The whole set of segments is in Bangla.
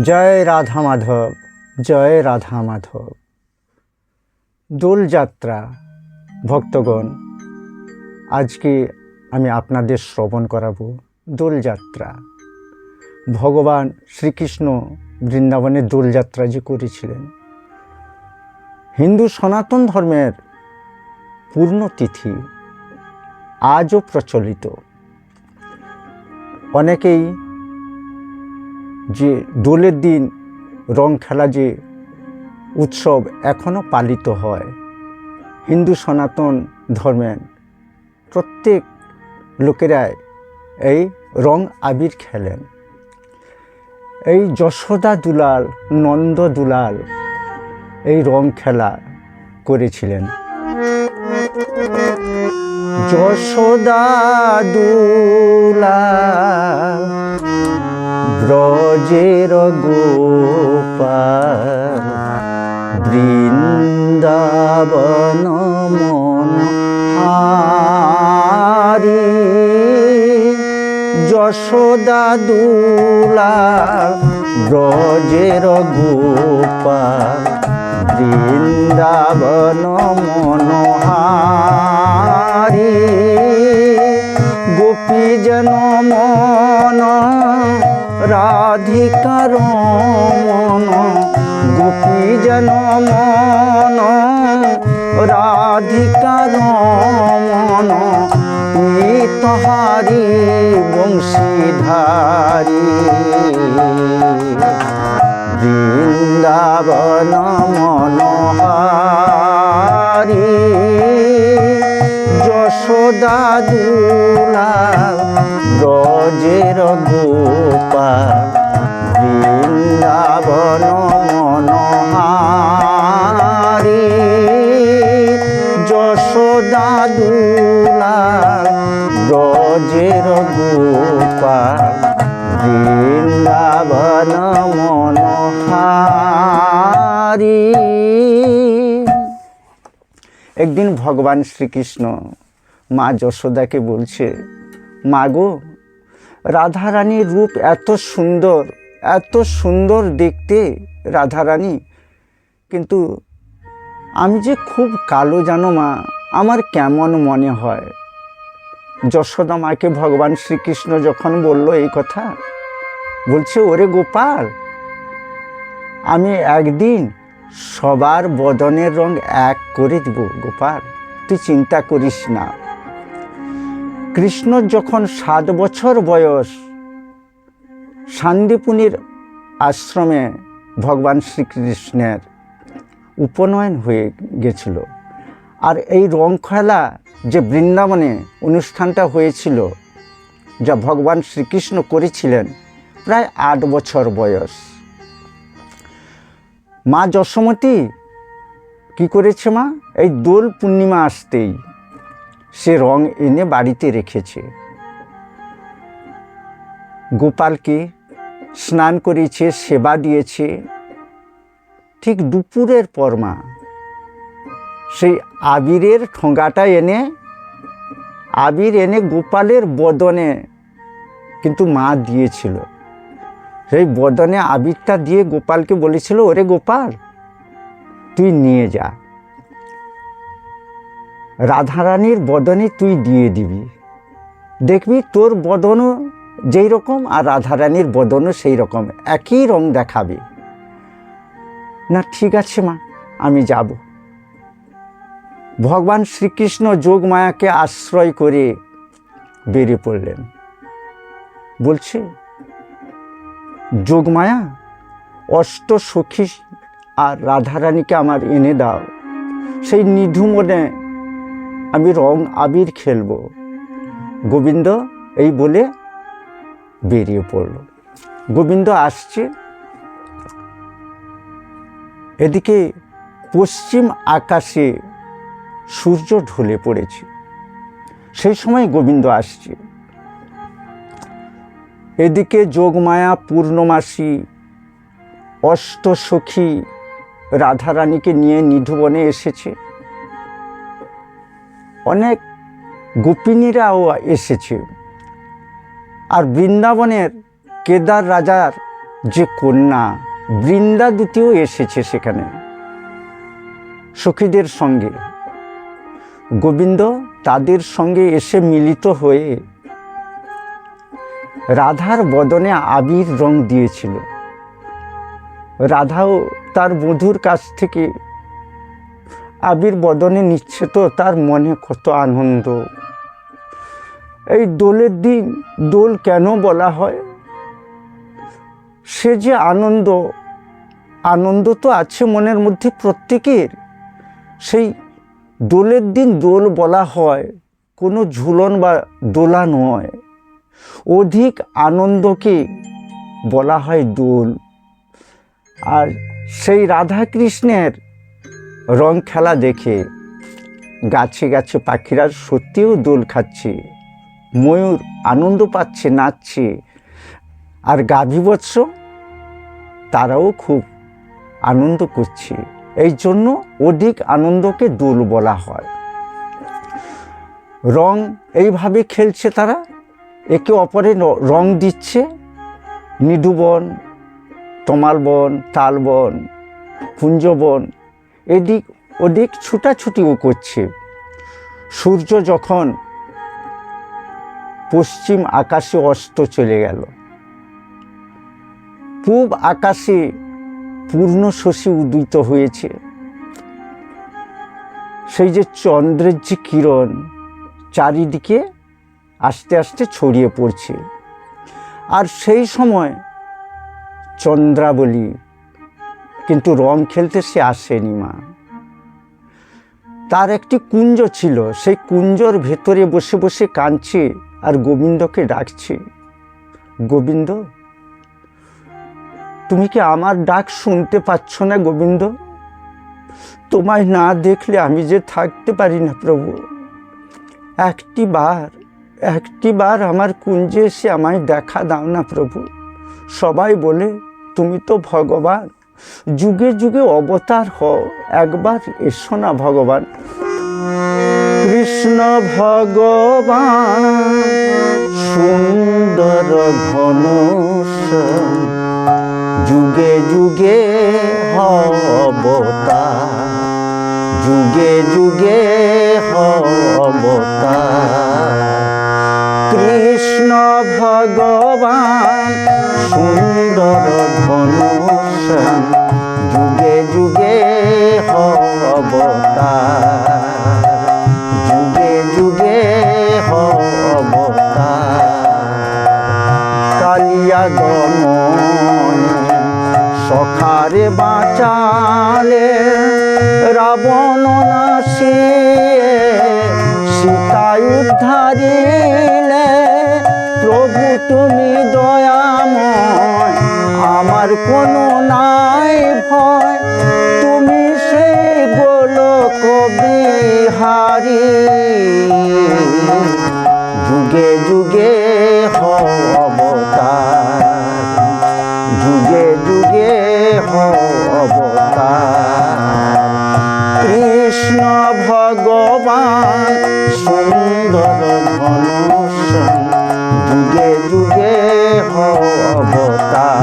জয় রাধা মাধব, জয় রাধা মাধব। দোলযাত্রা ভক্তগণ, আজকে আমি আপনাদের শ্রবণ করাবো দোলযাত্রা। ভগবান শ্রীকৃষ্ণ বৃন্দাবনে দোলযাত্রা যে করেছিলেন, হিন্দু সনাতন ধর্মের পূর্ণতিথি আজও প্রচলিত। অনেকেই যে দোলের দিন রং খেলা যে উৎসব এখনও পালিত হয়, হিন্দু সনাতন ধর্মের প্রত্যেক লোকেরাই এই রং আবির খেলেন। এই যশোদা দুলাল, নন্দ দুলাল এই রং খেলা করেছিলেন। যশোদা দুলাল ব্রজের গোপাল, বৃন্দাবন মনোহারি। যশোদা দুলাল ব্রজের গোপাল, বৃন্দাবন মনোহারি। গোপী যেন মন রাধিকার মন, গোপী যেন মন রাধিকার মন। তহারি বংশীধারী, বৃন্দাবন মনোহারি। যশোদা দুলাল ব্রজের গোপাল, বৃন্দাবন মনোহারি। যশোদা দুলাল ব্রজের গোপাল, বৃন্দাবন মনোহারি। একদিন ভগবান শ্রীকৃষ্ণ মা যশোদাকে বলছে, মা গো, রাধারানীর রূপ এত সুন্দর দেখতে রাধারানী, কিন্তু আমি যে খুব কালো জানো মা, আমার কেমন মনে হয়। যশোদা মাকে ভগবান শ্রীকৃষ্ণ যখন বলল এই কথা, বলছে, ওরে গোপাল, আমি একদিন সবার বদনের রং এক করে দিব গোপাল, তুই চিন্তা করিস না। কৃষ্ণ যখন 7 বছর বয়স, শান্তিপুনির আশ্রমে ভগবান শ্রীকৃষ্ণের উপনয়ন হয়ে গেছিল। আর এই রং খেলা যে বৃন্দাবনে অনুষ্ঠানটা হয়েছিল, যা ভগবান শ্রীকৃষ্ণ করেছিলেন, প্রায় 8 বছর বয়স। মা যশোমতী কি করেছে মা, এই দোল পূর্ণিমা আসতেই সে রং এনে বাড়িতে রেখেছে। গোপালকে স্নান করিয়েছে, সেবা দিয়েছে। ঠিক দুপুরের পর মা সেই আবিরের ঠোঙাটা আবির এনে গোপালের বদনে কিন্তু মা দিয়েছিল। সেই বদনে আবিরটা দিয়ে গোপালকে বলেছিল, ওরে গোপাল, তুই নিয়ে যা, রাধারানীর বদনে তুই দিয়ে দিবি, দেখবি তোর বদনও যেই রকম আর রাধারানীর বদনও সেই রকম, একই রং দেখাবে। না, ঠিক আছে মা, আমি যাব। ভগবান শ্রীকৃষ্ণ যোগমায়াকে আশ্রয় করে বেরিয়ে পড়লেন। বলছে, যোগমায়া, অষ্টসখী আর রাধারানীকে আমার এনে দাও, সেই নিধুমনে আমি রং আবির খেলব। গোবিন্দ এই বলে বেরিয়ে পড়ল। গোবিন্দ আসছে, এদিকে পশ্চিম আকাশে সূর্য ঢলে পড়েছে। সেই সময় গোবিন্দ আসছে। এদিকে যোগমায়া, পূর্ণমাসী, অষ্টসখী রাধারানীকে নিয়ে নিধুবনে এসেছে। অনেক গোপিনীরাও এসেছে। আর বৃন্দাবনের কেদার রাজার যে কন্যা বৃন্দাদূতিও এসেছে সেখানে সখীদের সঙ্গে। গোবিন্দ তাদের সঙ্গে এসে মিলিত হয়ে রাধার বদনে আবির রং দিয়েছিল। রাধাও তার বধূর কাছ থেকে আবির বদনে নিচ্ছে, তো তার মনে কত আনন্দ। এই দোলের দিন দোল কেন বলা হয়? সে যে আনন্দ, আনন্দ তো আছে মনের মধ্যে প্রত্যেকের। সেই দোলের দিন দোল বলা হয়, কোনো ঝুলন বা দোলা নয়, অধিক আনন্দকে বলা হয় দোল। আর সেই রাধা কৃষ্ণের রং খেলা দেখে গাছে গাছে পাখিরা সত্যিও দোল খাচ্ছে, ময়ূর আনন্দ পাচ্ছে, নাচছে, আর গাভীবৎস তারাও খুব আনন্দ করছে। এই জন্য অধিক আনন্দকে দোল বলা হয়। রং এইভাবে খেলছে তারা, একে অপরে রং দিচ্ছে। নিধুবন, তমালবন, তালবন, কুঞ্জবন, এদিক ওদিক ছুটাছুটিও করছে। সূর্য যখন পশ্চিম আকাশে অস্ত চলে গেল, পূব আকাশে পূর্ণ শশী উদিত হয়েছে। সেই যে চন্দ্রের যে কিরণ চারিদিকে আস্তে আস্তে ছড়িয়ে পড়ছে। আর সেই সময় চন্দ্রাবলী কিন্তু রং খেলতে সে আসেনি মা। তার একটি কুঞ্জ ছিল, সেই কুঞ্জর ভেতরে বসে বসে কাঁদছে আর গোবিন্দকে ডাকছে, গোবিন্দ তুমি কি আমার ডাক শুনতে পাচ্ছ না গোবিন্দ? তোমায় না দেখলে আমি যে থাকতে পারি না প্রভু। একটিবার আমার কুঞ্জে এসে আমায় দেখা দাও না প্রভু। সবাই বলে তুমি তো ভগবান, যুগে যুগে অবতার হও, একবার এসো না ভগবান। কৃষ্ণ ভগবান সুন্দর ঘনশ্যাম, যুগে যুগে অবতার, যুগে যুগে অবতার। কৃষ্ণ ভগবান সুন্দর ঘনশ্যাম, যুগে যুগে অবতার, যুগে যুগে অবতার। কালিয়া দমন সখারে বাঁচালে, রাবণ নাশিয়ে সীতা উদ্ধারিলে। প্রভু তুমি দয়াময়, আমার কোনো নাই ভয়, তুমি সেই গোলক বিহারী। যুগে যুগে অবতার, যুগে যুগে অবতার। কৃষ্ণ ভগবান সুন্দর ঘনশ্যাম, যুগে যুগে অবতার,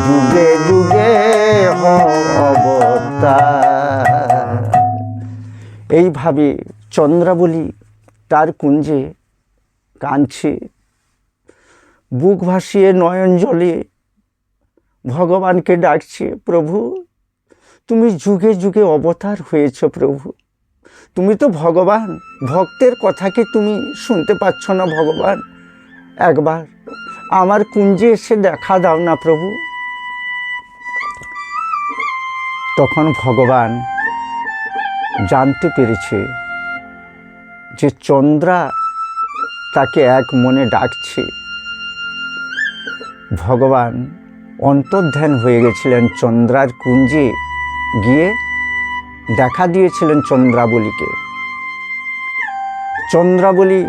যুগে যুগে অবতার। এইভাবে চন্দ্রাবলী তার কুঞ্জে কাঁদছে, বুক ভাসিয়ে নয়ন জলে ভগবানকে ডাকছে, প্রভু তুমি যুগে যুগে অবতার হয়েছ প্রভু। তুমি তো ভগবান, ভক্তের কথা কি তুমি শুনতে পাচ্ছ না ভগবান? একবার আমার কুঞ্জে এসে দেখা দাও না প্রভু। তখন ভগবান জানতে পেরেছে যে চন্দ্রা তাকে এক মনে ডাকছে। ভগবান অন্তর্ধান হয়ে গেছিলেন, চন্দ্রার কুঞ্জে গিয়ে দেখা দিয়েছিলেন চন্দ্রাবলীকে। চন্দ্রাবলী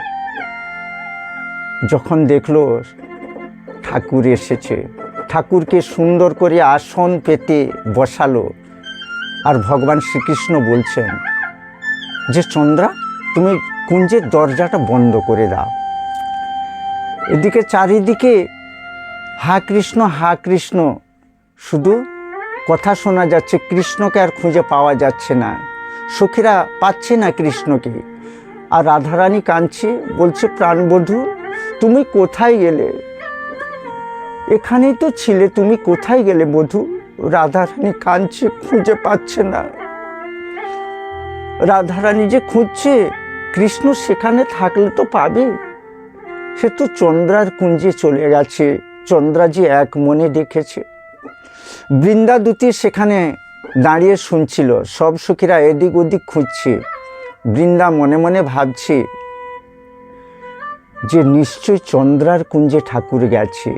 যখন দেখলো ঠাকুর এসেছে, ঠাকুরকে সুন্দর করে আসন পেতে বসালো। আর ভগবান শ্রীকৃষ্ণ বলছেন যে চন্দ্রা তুমি কুঞ্জের দরজাটা বন্ধ করে দাও। এদিকে চারিদিকে হা কৃষ্ণ শুধু কথা শোনা যাচ্ছে, কৃষ্ণকে আর খুঁজে পাওয়া যাচ্ছে না। সখীরা পাচ্ছে না কৃষ্ণকে। আর রাধারানী কাঁদছে, বলছে প্রাণবধূ তুমি কোথায় গেলে? এখানেই তো ছিলে, তুমি কোথায় গেলে বধূ? রাধারানী কাঁদছে, খুঁজে পাচ্ছে না। রাধারানী যে খুঁজছে, কৃষ্ণ সেখানে থাকলে তো পাবে। সে তো চন্দ্রার কুঞ্জে চলে গেছে, চন্দ্রা যে এক মনে ডেকেছে। বৃন্দাদূতী সেখানে দাঁড়িয়ে শুনছিল, সব সখীরা এদিক ওদিক খুঁজছে। বৃন্দা মনে মনে ভাবছে যে নিশ্চয় চন্দ্রার কুঞ্জে ঠাকুর গেছে।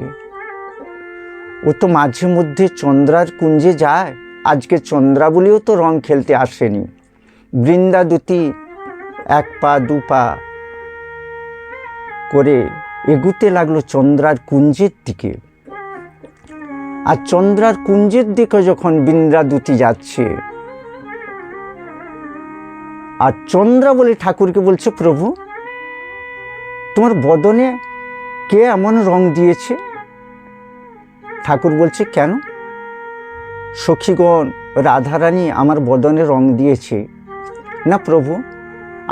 ও তো মাঝে মধ্যে চন্দ্রার কুঞ্জে যায়, আজকে চন্দ্রা বলেও তো রং খেলতে আসেনি। বৃন্দাদূতী এক পা দু পা করে এগুতে লাগলো চন্দ্রার কুঞ্জের দিকে। আর চন্দ্রার কুঞ্জের দিকে যখন বৃন্দাদূতী যাচ্ছে, আর চন্দ্রা বলে ঠাকুরকে বলছে প্রভু তোমার বদনে কে এমন রং দিয়েছে? ঠাকুর বলছে কেন? সখীগণ, রাধারানী আমার বদনে রং দিয়েছে। না প্রভু,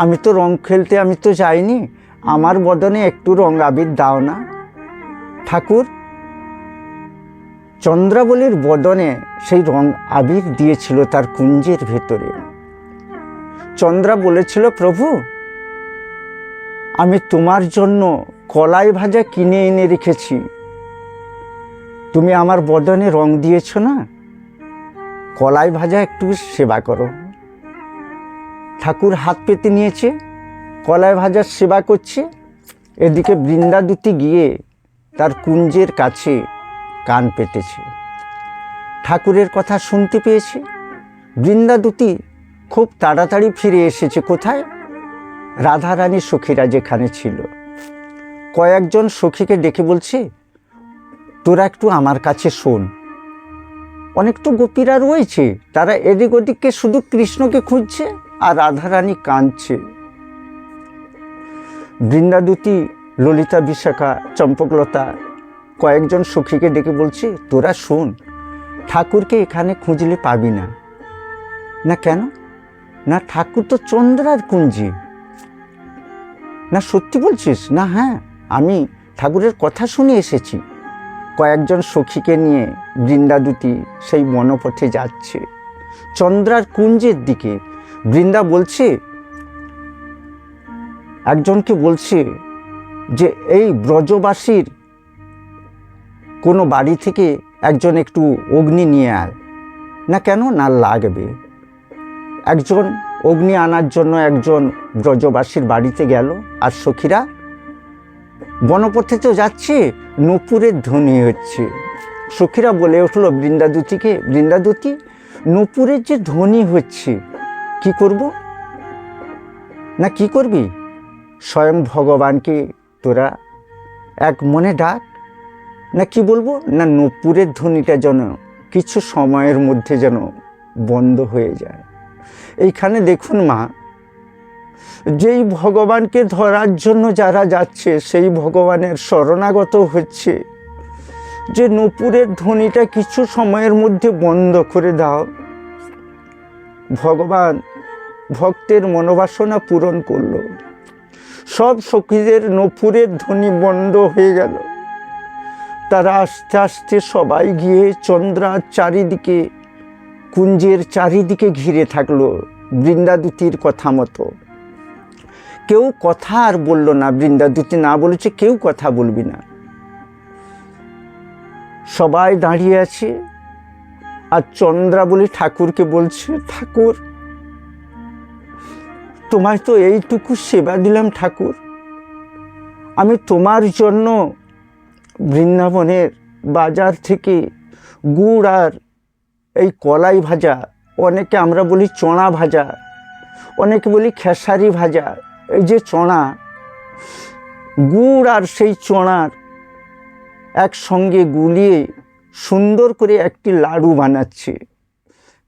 আমি তো রং খেলতে আমি তো যাইনি, আমার বদনে একটু রং আবির দাও না। ঠাকুর চন্দ্রাবলীর বদনে সেই রং আবির দিয়েছিল তার কুঞ্জের ভেতরে। চন্দ্রা বলেছিল প্রভু আমি তোমার জন্য কলাই ভাজা কিনে এনে রেখেছি, তুমি আমার বদনে রং দিয়েছ না, কলাই ভাজা একটু সেবা করো। ঠাকুর হাত পেতে নিয়েছে, কলাই ভাজার সেবা করছে। এদিকে বৃন্দাদূতী গিয়ে তার কুঞ্জের কাছে কান পেতেছে, ঠাকুরের কথা শুনতে পেয়েছে। বৃন্দাদূতী খুব তাড়াতাড়ি ফিরে এসেছে। কোথায়? রাধারানী সখীরা যেখানে ছিল। কয়েকজন সখীকে ডেকে বলছে তোরা একটু আমার কাছে শোন। অনেক তো গোপীরা রয়েছে, তারা এদিক ওদিককে শুধু কৃষ্ণকে খুঁজছে আর রাধারানী কাঁদছে। বৃন্দাদূতী, ললিতা, বিশাখা, চম্পকলতা কয়েকজন সখীকে ডেকে বলছে তোরা শোন, ঠাকুরকে এখানে খুঁজলে পাবি না। না কেন? না ঠাকুর তো চন্দ্রার কুঞ্জে। না সত্যি বলছিস? না হ্যাঁ, আমি ঠাকুরের কথা শুনে এসেছি। কয়েকজন সখীকে নিয়ে বৃন্দাদূতী সেই বনপথে যাচ্ছে চন্দ্রার কুঞ্জের দিকে। বৃন্দা বলছে, একজনকে বলছে যে এই ব্রজবাসীর কোনো বাড়ি থেকে একজন একটু অগ্নি নিয়ে আয়। না কেন? না লাগবে। একজন অগ্নি আনার জন্য একজন ব্রজবাসীর বাড়িতে গেল। আর সখীরা বনপথে তো যাচ্ছে, নূপুরের ধ্বনি হচ্ছে। সখীরা বলে উঠল বৃন্দাদূতীকে, বৃন্দাদূতী নূপুরের যে ধ্বনি হচ্ছে কি করব? না কি করবি? স্বয়ং ভগবানকে তোরা এক মনে ডাক। না কি বলবো? না নূপুরের ধ্বনিটা যেন কিছু সময়ের মধ্যে যেন বন্ধ হয়ে যায়। এইখানে দেখুন মা, যেই ভগবানকে ধরার জন্য যারা যাচ্ছে সেই ভগবানের শরণাগত হচ্ছে যে নূপুরের ধ্বনিটা কিছু সময়ের মধ্যে বন্ধ করে দাও। ভগবান ভক্তের মনোবাসনা পূরণ করল। সব সখীদের নূপুরের ধ্বনি বন্ধ হয়ে গেল। তারা আস্তে আস্তে সবাই গিয়ে চন্দ্রার চারিদিকে, কুঞ্জের চারিদিকে ঘিরে থাকলো বৃন্দাদূতীর কথা মতো। কেউ কথা আর বলল না। বৃন্দাদূতী না বলেছে কেউ কথা বলবি না। সবাই দাঁড়িয়ে আছে। আর চন্দ্রা বলে ঠাকুরকে বলছে, ঠাকুর তোমায় তো এইটুকু সেবা দিলাম ঠাকুর, আমি তোমার জন্য বৃন্দাবনের বাজার থেকে গুড় আর এই কলাই ভাজা, অনেকে আমরা বলি চড়া ভাজা, অনেকে বলি খেসারি ভাজা, এই যে চড়া, গুড় আর সেই চড়ার একসঙ্গে গুলিয়ে সুন্দর করে একটি লাড়ু বানাচ্ছে।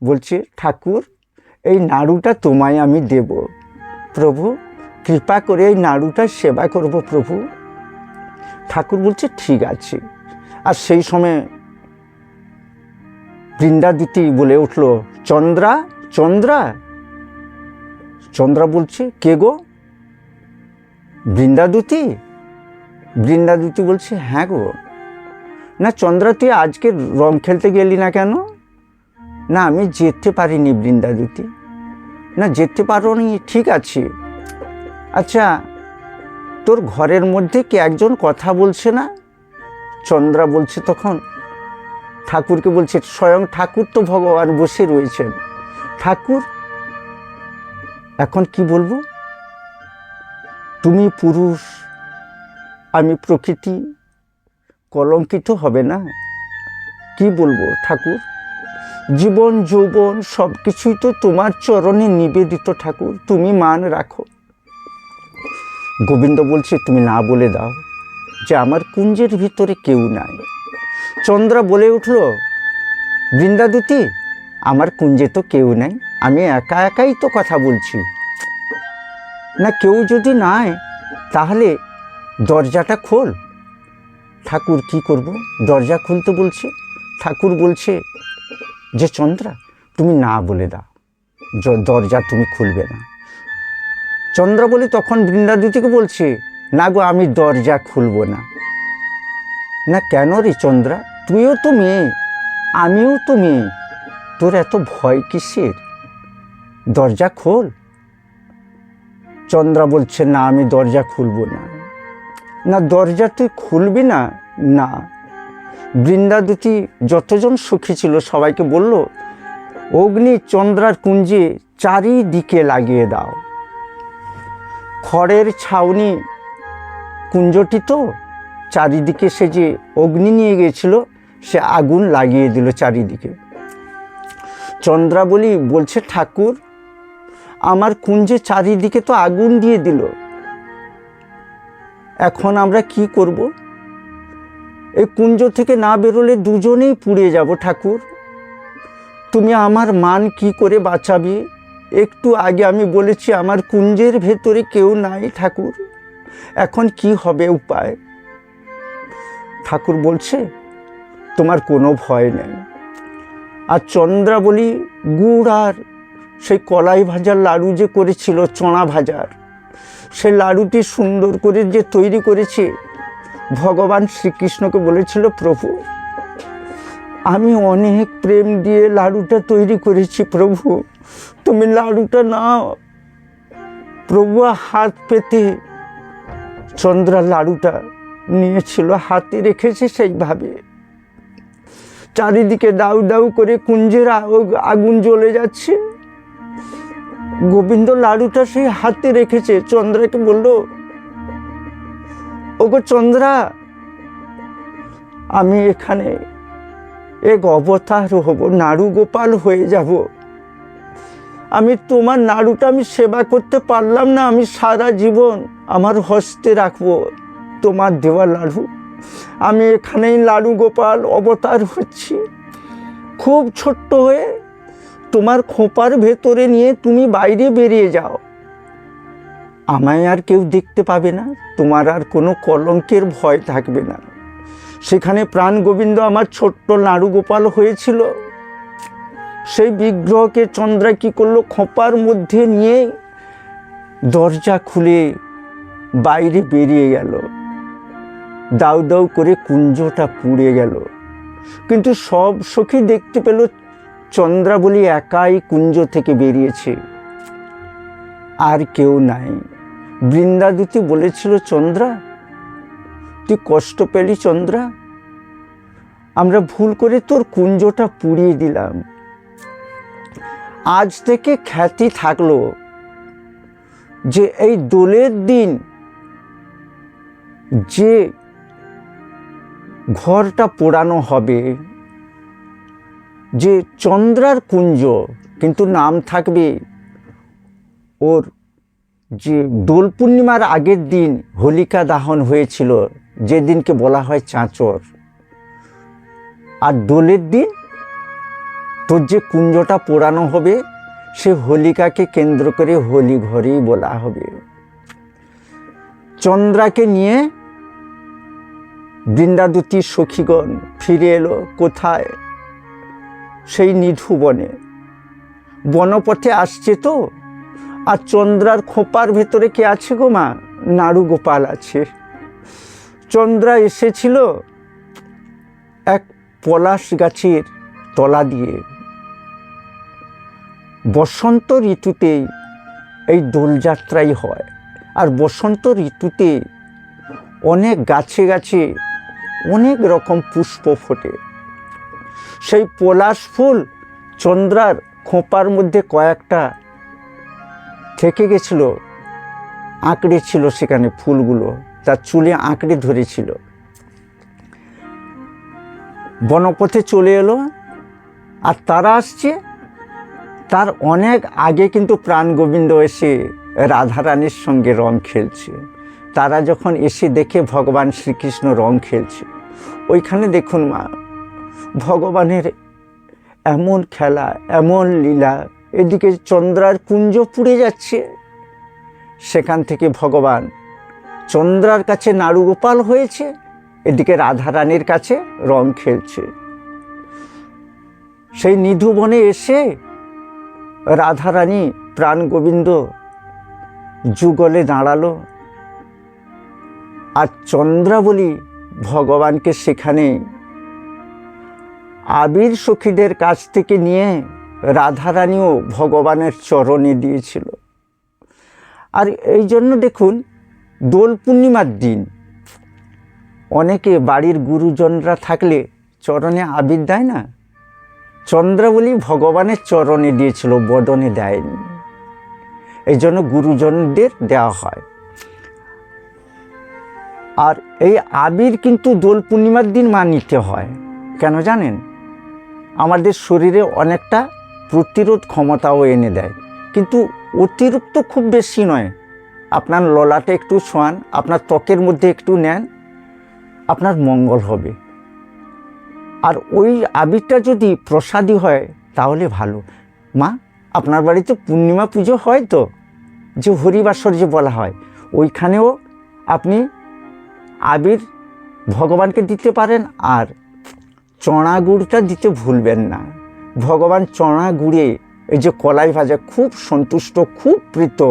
বলছে ঠাকুর এই নাড়ুটা তোমায় আমি দেব, প্রভু কৃপা করে এই নাড়ুটা সেবা করব প্রভু। ঠাকুর বলছে ঠিক আছে। আর সেই সময় বৃন্দাদূতি বলে উঠল, চন্দ্রা, চন্দ্রা। চন্দ্রা বলছে, কে গো? বৃন্দাদূতি। বৃন্দাদূতি বলছে, হ্যাঁ গো। না চন্দ্রা, তুই আজকে রং খেলতে গেলি না কেন? না আমি যেতে পারিনি বৃন্দাদূতি। না যেতে পারো নি, ঠিক আছে। আচ্ছা, তোর ঘরের মধ্যে কে একজন কথা বলছে না? চন্দ্রা বলছে তখন, ঠাকুরকে বলছে, স্বয়ং ঠাকুর তো ভগবান বসে রয়েছেন। ঠাকুর, এখন কি বলবো? তুমি পুরুষ, আমি প্রকৃতি, কলঙ্কিত হবে না? কি বলবো ঠাকুর? জীবন যৌবন সব কিছুই তো তোমার চরণে নিবেদিত ঠাকুর, তুমি মান রাখো। গোবিন্দ বলছে, তুমি না বলে দাও যে আমার কুঞ্জের ভিতরে কেউ নাই। চন্দ্রা বলে উঠল, বৃন্দাদূতি, আমার কুঞ্জে তো কেউ নাই, আমি একা একাই তো কথা বলছি। না কেউ যদি নাই তাহলে দরজাটা খোল। ঠাকুর, কি করব? দরজা খুলতে বলছে। ঠাকুর বলছে যে, চন্দ্রা, তুমি না বলে দাও, দরজা তুমি খুলবে না। চন্দ্রা বলে তখন বৃন্দাদূতিকে বলছে, না গো, আমি দরজা খুলব না। না কেন রে চন্দ্রা? তুইও তো মেয়ে, আমিও তো মেয়ে, তোর এত ভয় কিসের? দরজা খোল। চন্দ্রা বলছে, না আমি দরজা খুলব না। না দরজা তুই খুলবি না? না। বৃন্দাদূতি যতজন সখী ছিল সবাইকে বলল, অগ্নি চন্দ্রার কুঞ্জে চারিদিকে লাগিয়ে দাও। খড়ের ছাউনি কুঞ্জটি তো, চারিদিকে সে যে অগ্নি নিয়ে গিয়েছিল সে আগুন লাগিয়ে দিল চারিদিকে। চন্দ্রাবলী বলছে, ঠাকুর, আমার কুঞ্জে চারিদিকে তো আগুন দিয়ে দিল, এখন আমরা কি করব? এই কুঞ্জ থেকে না বেরোলে দুজনেই পুড়ে যাব ঠাকুর, তুমি আমার মান কি করে বাঁচাবে? একটু আগে আমি বলেছি আমার কুঞ্জের ভেতরে কেউ নাই ঠাকুর, এখন কি হবে উপায়? ঠাকুর বলছে, তোমার কোনো ভয় নেই। আর চন্দ্রাবলী গুড় আর সেই কলাই ভাজার লাড়ু যে করেছিল, চনা ভাজার, সেই লাড়ুটি সুন্দর করে যে তৈরি করেছে, ভগবান শ্রীকৃষ্ণকে বলেছিল, প্রভু আমি অনেক প্রেম দিয়ে লাড়ুটা তৈরি করেছি, প্রভু তুমি লাড়ুটা নাও। প্রভু হাত পেতে চন্দ্রা লাড়ুটা নিয়েছিল, হাতে রেখেছে সেইভাবে। চারিদিকে দাউ দাউ করে কুঞ্জের আগুন জ্বলে যাচ্ছে। গোবিন্দ লাড়ুটা সেই হাতে রেখেছে। চন্দ্রাকে বলল, ওগো চন্দ্রা, আমি এখানে এক অবতার হব, নাড়ু গোপাল হয়ে যাব। আমি তোমার নাড়ুটা আমি সেবা করতে পারলাম না, আমি সারা জীবন আমার হস্তে রাখবো তোমার দেওয়া লাড়ু। আমি এখানেই লাড়ু গোপাল অবতার হচ্ছি, খুব ছোট্ট হয়ে তোমার খোঁপার ভেতরে নিয়ে তুমি বাইরে বেরিয়ে যাও, আমায় আর কেউ দেখতে পাবে না, তোমার আর কোনো কলঙ্কের ভয় থাকবে না। সেখানে প্রাণ গোবিন্দ আমার ছোট্ট নাড়ু গোপাল হয়েছিল। সেই বিগ্রহকে চন্দ্রা কি করলো, খোঁপার মধ্যে নিয়ে দরজা খুলে বাইরে বেরিয়ে গেল। দাউ দাউ করে কুঞ্জটা পুড়ে গেল। কিন্তু সব সখী দেখতে পেল চন্দ্রাবলী একাই কুঞ্জ থেকে বেরিয়েছে, আর কেউ নাই। বৃন্দাদূতি বলেছিল, চন্দ্রা তুই কষ্ট পেলি চন্দ্রা, আমরা ভুল করে তোর কুঞ্জটা পুড়িয়ে দিলাম। আজ থেকে খ্যাতি থাকলো যে এই দোলের দিন যে ঘরটা পোড়ানো হবে, যে চন্দ্রার কুঞ্জ, কিন্তু নাম থাকবে ওর যে দোল পূর্ণিমার আগের দিন হোলিকা দাহন হয়েছিল, যেদিনকে বলা হয় চাঁচর। আর দোলের দিন তোর যে কুঞ্জটা পোড়ানো হবে, সে হোলিকাকে কেন্দ্র করে হোলি ঘরেই বলা হবে। চন্দ্রাকে নিয়ে বৃন্দাদতী সখীগণ ফিরে এলো কোথায়? সেই নিধু বনে। বনপথে আসছে তো, আর চন্দ্রার খোপার ভেতরে কে আছে গো মা? নাড়ু গোপাল আছে। চন্দ্রা এসেছিল এক পলাশ গাছের তলা দিয়ে। বসন্ত ঋতুতেই এই দোলযাত্রাই হয়, আর বসন্ত ঋতুতে অনেক গাছে গাছে অনেক রকম পুষ্প ফোটে। সেই পলাশ ফুল চন্দ্রার খোঁপার মধ্যে কয়েকটা থেকে গেছিল, আঁকড়ে ছিল সেখানে ফুলগুলো, তার চুলে আঁকড়ে ধরেছিল। বনপথে চলে এলো, আর তারা আসছে তার অনেক আগে কিন্তু প্রাণ গোবিন্দ এসে রাধারানীর সঙ্গে রং খেলছে। তারা যখন এসে দেখে ভগবান শ্রীকৃষ্ণ রং খেলছে, ওইখানে দেখুন মা, ভগবানের এমন খেলা, এমন লীলা। এদিকে চন্দ্রার কুঞ্জ পুড়ে যাচ্ছে, সেখান থেকে ভগবান চন্দ্রার কাছে নাড়ুগোপাল হয়েছে, এদিকে রাধারানীর কাছে রং খেলছে। সেই নিধুবনে এসে রাধারানী প্রাণ গোবিন্দ যুগলে দাঁড়ালো, আর চন্দ্রাবলী ভগবানকে সেখানে আবির সখীদের কাছ থেকে নিয়ে রাধারানীও ভগবানের চরণে দিয়েছিল। আর এই জন্য দেখুন, দোল পূর্ণিমার দিন অনেকে বাড়ির গুরুজনরা থাকলে চরণে আবির দেয় না, চন্দ্রাবলী ভগবানের চরণে দিয়েছিল, বদনে দেয়নি। এই জন্য গুরুজনদের দেওয়া হয়। আর এই আবির কিন্তু দোল পূর্ণিমার দিন নিতে হয়। কেন জানেন? আমাদের শরীরে অনেকটা প্রতিরোধ ক্ষমতাও এনে দেয়, কিন্তু অতিরিক্ত খুব বেশি নয়। আপনার ললাটে একটু ছোঁয়ান, আপনার ত্বকের মধ্যে একটু নেন, আপনার মঙ্গল হবে। আর ওই আবিরটা যদি প্রসাদী হয় তাহলে ভালো। মা, আপনার বাড়িতে পূর্ণিমা পুজো হয় তো, যে হরিবাসর যে বলা হয়, ওইখানেও আপনি আবির ভগবানকে দিতে পারেন। আর চড়া গুড়টা দিতে ভুলবেন না। ভগবান চড়া গুড়ে এই যে কলাই ভাজা খুব সন্তুষ্ট, খুব প্রীত।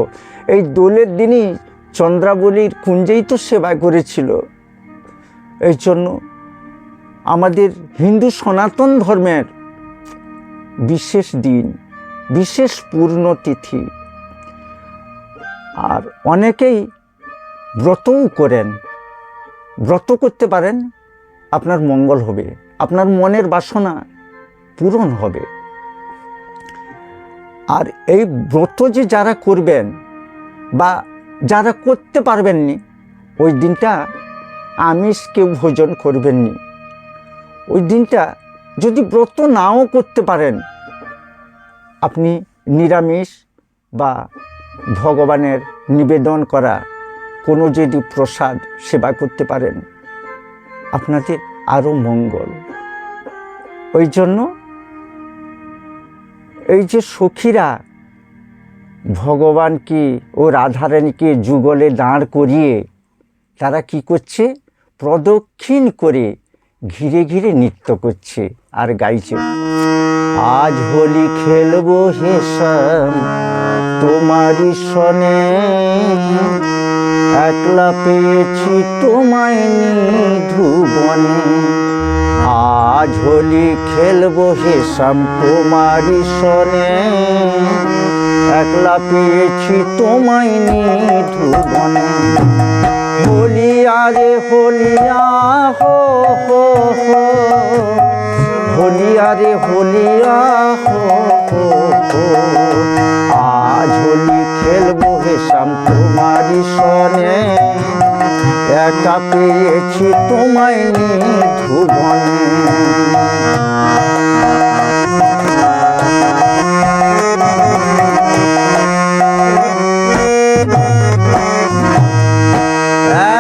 এই দোলের দিনই চন্দ্রাবলীর কুঞ্জেই তো সেবা করেছিল। এই জন্য আমাদের হিন্দু সনাতন ধর্মের বিশেষ দিন, বিশেষ পূর্ণতিথি। আর অনেকেই ব্রতও করেন। ব্রত করতে পারেন, আপনার মঙ্গল হবে, আপনার মনের বাসনা পূরণ হবে। আর এই ব্রত যে যারা করবেন বা যারা করতে পারবেননি, ওই দিনটা আমিষ কেউ ভোজন করবেননি। ওই দিনটা যদি ব্রত নাও করতে পারেন, আপনি নিরামিষ বা ভগবানের নিবেদন করা কোনো যদি প্রসাদ সেবা করতে পারেন, আপনাদের আরও মঙ্গল। ওই জন্য এই যে সখীরা ভগবানকে ও রাধারানীকে যুগলে দাঁড় করিয়ে তারা কি করছে? প্রদক্ষিণ করে ঘিরে ঘিরে নৃত্য করছে আর গাইছে, আজ হোলি খেলবো হে শ্যাম তোমারই সনে, একলা পেয়েছি তোমায় নিধুবনে। আজ হোলি খেলবো হে শ্যাম তোমারই সনে, একলা পেয়েছি তোমায় নিধুবনে। হোলিয়া রে হোলিয়া হো হো হো, হোলিয়া রে হোলিয়া হো হো হো। আজ হোলি খেলবো হে শ্যাম তোমারই সনে, একা পেয়েছি তোমায় নিধুবনে।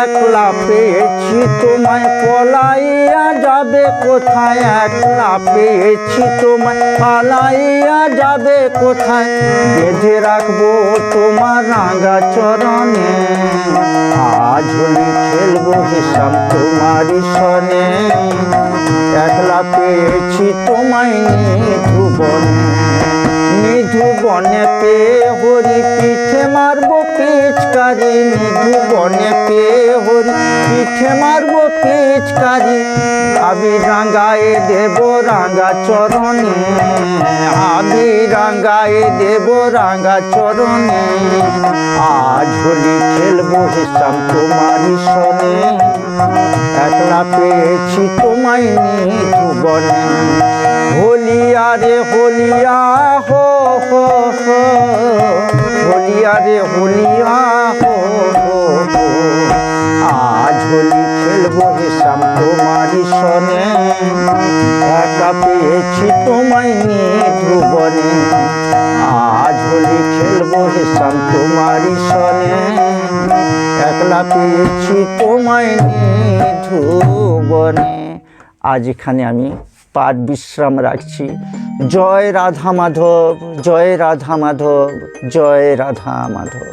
একলা পেয়েছি তোমায় পলাইয়া যাবে কোথায়, একলা পেয়েছি তোমায় পালাইয়া যাবে কোথায়, বেঁধে রাখবো তোমার রাঙা চরণে। আজ হোলি খেলবো হিসাব তোমারই সনে, একলা পেয়েছি তোমায় নিধুবনে। নিধুবনে পেয়ে হরি পিঠে মারবো পিচকারি, নিধুবনে পেয়ে হরি পিঠে মারবো পিচকারি। আবির রাঙায়ে দেব রাঙা চরণে, আবির রাঙায়ে দেব রাঙা চরণে। আজ হোলি খেলবো হিসাব তোমারই সনে, একলা পেয়েছি তোমায় নিধুবনে। হোলিয়া রে হোলিয়া হো হো হো, হোলিয়া রে হোলিয়া হো হো হো। আজ হোলি খেলবো হিসাব তোমারই সনে, একা পেয়েছি তোমায় নিধুবনে। আজ হোলি খেলবো হিসাব তোমারই সনে, একলা পেয়েছি তোমায় নিধুবনে। আজ এখানে আমি পাঠ বিশ্রাম রাখছি। জয় রাধা মাধব, জয় রাধা মাধব, জয় রাধা মাধব।